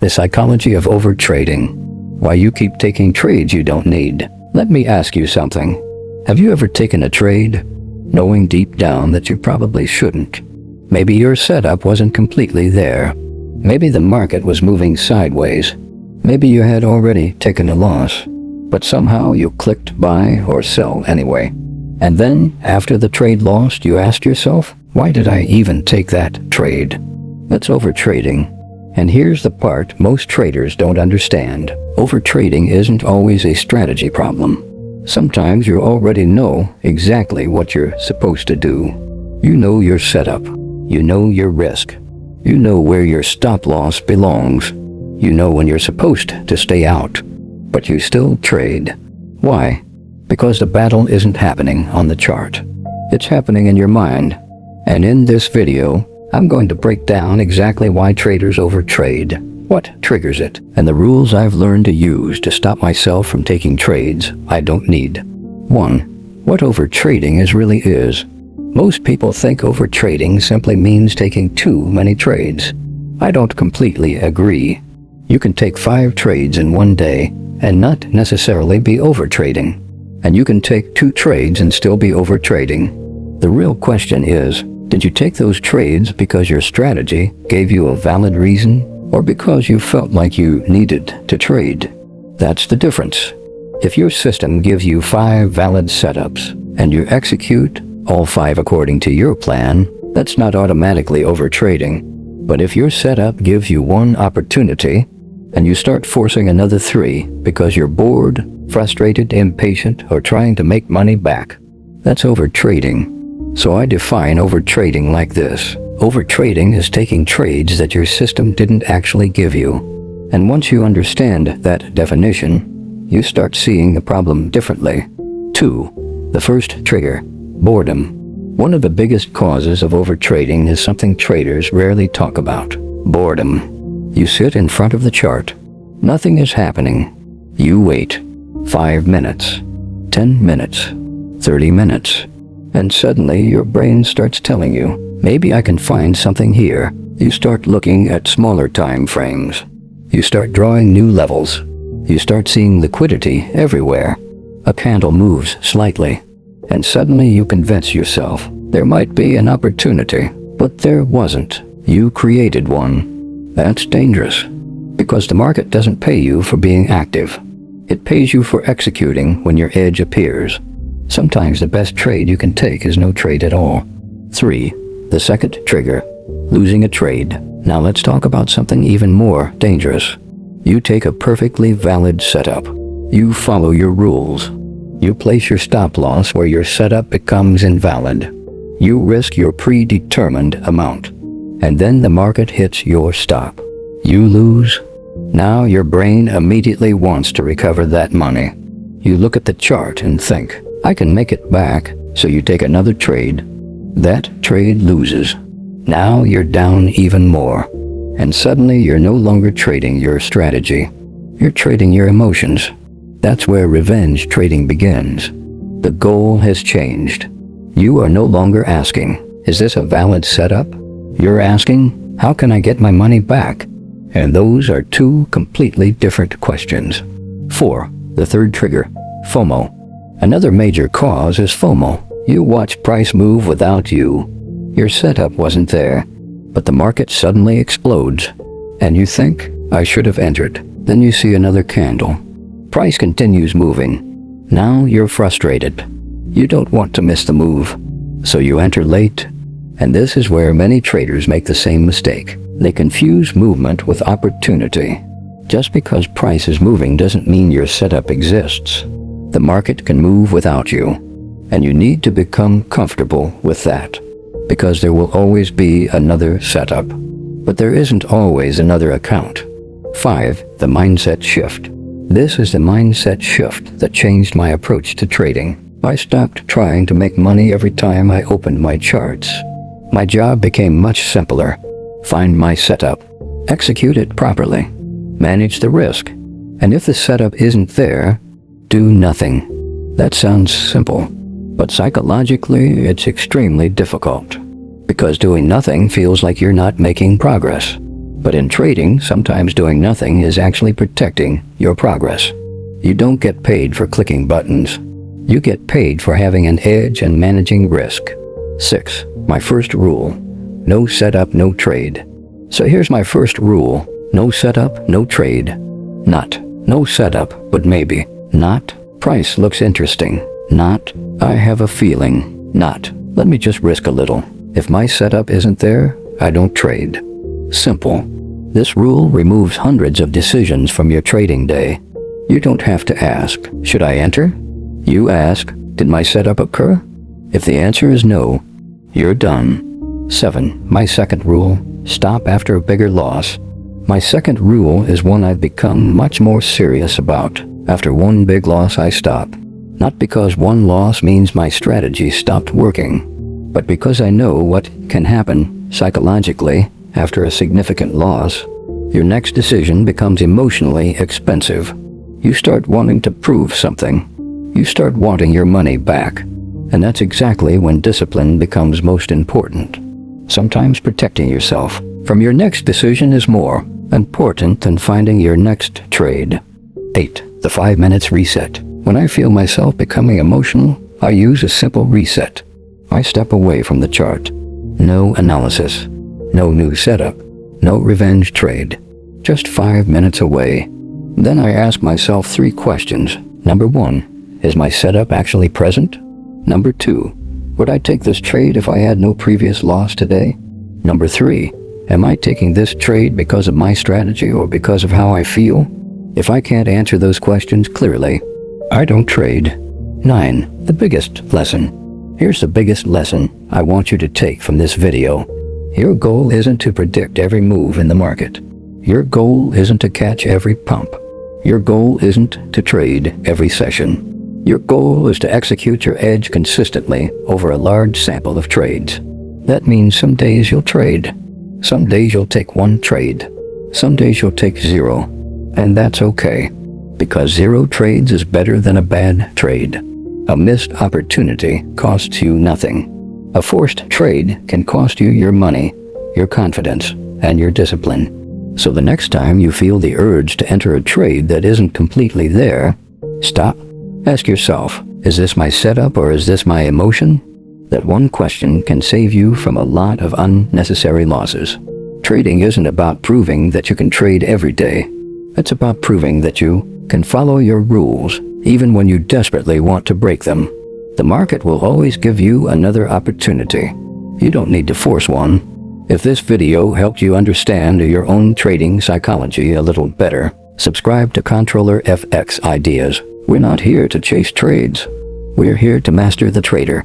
the psychology of overtrading. Why you keep taking trades you don't need. Let me ask you something. Have you ever taken a trade, knowing deep down that you probably shouldn't? Maybe your setup wasn't completely there. Maybe the market was moving sideways. Maybe you had already taken a loss, but somehow you clicked buy or sell anyway. And then, after the trade lost, you asked yourself, why did I even take that trade? That's overtrading. And here's the part most traders don't understand. Overtrading isn't always a strategy problem. Sometimes you already know exactly what you're supposed to do. You know your setup. You know your risk. You know where your stop loss belongs. You know when you're supposed to stay out. But you still trade. Why? Because the battle isn't happening on the chart. It's happening in your mind. And in this video, I'm going to break down exactly why traders overtrade, what triggers it, and the rules I've learned to use to stop myself from taking trades I don't need. 1. What overtrading really is. Most people think overtrading simply means taking too many trades. I don't completely agree. You can take 5 trades in one day and not necessarily be overtrading. And you can take 2 trades and still be overtrading. The real question is, did you take those trades because your strategy gave you a valid reason, or because you felt like you needed to trade? That's the difference. If your system gives you 5 valid setups, and you execute all 5 according to your plan, that's not automatically overtrading. But if your setup gives you 1 opportunity, and you start forcing another 3 because you're bored, frustrated, impatient, or trying to make money back, that's overtrading. So I define overtrading like this. Overtrading is taking trades that your system didn't actually give you. And once you understand that definition, you start seeing the problem differently. 2. The first trigger, boredom. One of the biggest causes of overtrading is something traders rarely talk about. Boredom. You sit in front of the chart. Nothing is happening. You wait. 5 minutes. 10 minutes. 30 minutes. And suddenly your brain starts telling you, maybe I can find something here. You start looking at smaller time frames. You start drawing new levels. You start seeing liquidity everywhere. A candle moves slightly, and suddenly you convince yourself there might be an opportunity, but there wasn't. You created one. That's dangerous, because the market doesn't pay you for being active. It pays you for executing when your edge appears. Sometimes the best trade you can take is no trade at all. 3. The second trigger, losing a trade. Now let's talk about something even more dangerous. You take a perfectly valid setup. You follow your rules. You place your stop loss where your setup becomes invalid. You risk your predetermined amount. And then the market hits your stop. You lose. Now your brain immediately wants to recover that money. You look at the chart and think, I can make it back, so you take another trade. That trade loses. Now you're down even more. And suddenly you're no longer trading your strategy. You're trading your emotions. That's where revenge trading begins. The goal has changed. You are no longer asking, is this a valid setup? You're asking, how can I get my money back? And those are 2 completely different questions. 4. The third trigger, FOMO. Another major cause is FOMO. You watch price move without you. Your setup wasn't there, but the market suddenly explodes. And you think, I should have entered. Then you see another candle. Price continues moving. Now you're frustrated. You don't want to miss the move, so you enter late. And this is where many traders make the same mistake. They confuse movement with opportunity. Just because price is moving doesn't mean your setup exists. The market can move without you, and you need to become comfortable with that, because there will always be another setup. But there isn't always another account. 5. The mindset shift. This is the mindset shift that changed my approach to trading. I stopped trying to make money every time I opened my charts. My job became much simpler. Find my setup, execute it properly, manage the risk, and if the setup isn't there, do nothing. That sounds simple, but psychologically it's extremely difficult, because doing nothing feels like you're not making progress. But in trading, sometimes doing nothing is actually protecting your progress. You don't get paid for clicking buttons. You get paid for having an edge and managing risk. 6. My first rule. No setup, no trade. So here's my first rule. No setup, no trade. Not. No setup, but maybe. Not. Price looks interesting. Not. I have a feeling. Not. Let me just risk a little. If my setup isn't there, I don't trade. Simple. This rule removes hundreds of decisions from your trading day. You don't have to ask, should I enter? You ask, did my setup occur? If the answer is no, you're done. 7. My second rule. Stop after a bigger loss. My second rule is one I've become much more serious about. After one big loss, I stop. Not because one loss means my strategy stopped working, but because I know what can happen psychologically after a significant loss. Your next decision becomes emotionally expensive. You start wanting to prove something. You start wanting your money back. And that's exactly when discipline becomes most important. Sometimes protecting yourself from your next decision is more important than finding your next trade. 8. The 5 minutes reset. When I feel myself becoming emotional, I use a simple reset. I step away from the chart. No analysis. No new setup. No revenge trade. Just 5 minutes away. Then I ask myself 3 questions. Number 1. Is my setup actually present? Number 2. Would I take this trade if I had no previous loss today? Number 3. Am I taking this trade because of my strategy or because of how I feel? If I can't answer those questions clearly, I don't trade. 9. The biggest lesson. Here's the biggest lesson I want you to take from this video. Your goal isn't to predict every move in the market. Your goal isn't to catch every pump. Your goal isn't to trade every session. Your goal is to execute your edge consistently over a large sample of trades. That means some days you'll trade. Some days you'll take 1 trade. Some days you'll take 0. And that's okay, because 0 trades is better than a bad trade. A missed opportunity costs you nothing. A forced trade can cost you your money, your confidence, and your discipline. So the next time you feel the urge to enter a trade that isn't completely there, stop. Ask yourself, is this my setup or is this my emotion? That one question can save you from a lot of unnecessary losses. Trading isn't about proving that you can trade every day. It's about proving that you can follow your rules even when you desperately want to break them. The market will always give you another opportunity. You don't need to force one. If this video helped you understand your own trading psychology a little better, subscribe to Kontroller FX Ideas. We're not here to chase trades. We're here to master the trader.